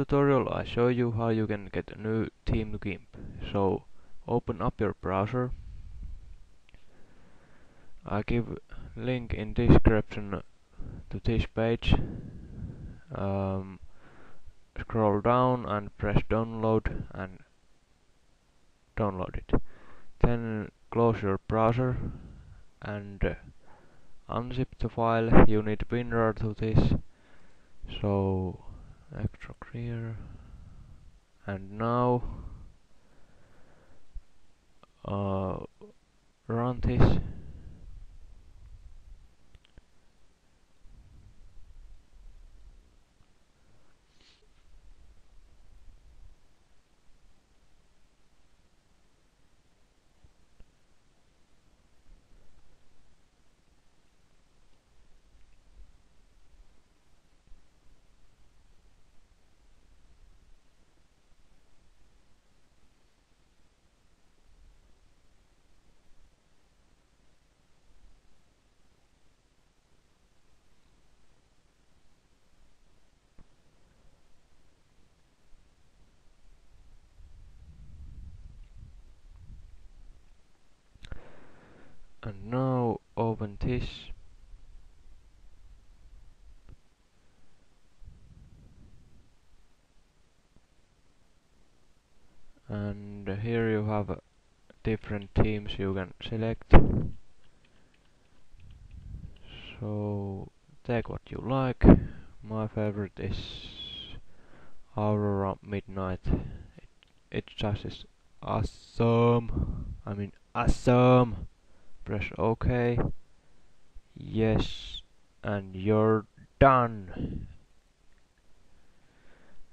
tutorial I show you how you can get a new theme to GIMP. So open up your browser. I give link in description to this page. Scroll down and press download and download it. Then close your browser and unzip the file. You need WinRAR to this. So extract here. And now run this. And now open this. And here you have different themes you can select. So take what you like. My favorite is Aurora Midnight. It just is awesome. I mean awesome. Press OK. Yes, and you're done.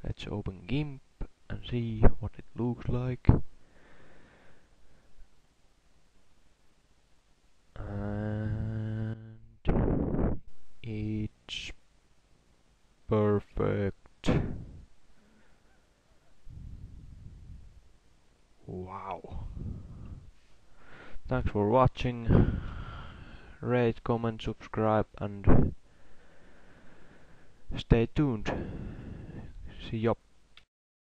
Let's open GIMP and see what it looks like. And it's perfect. Wow. Thanks for watching. Rate, comment, subscribe and stay tuned. See ya.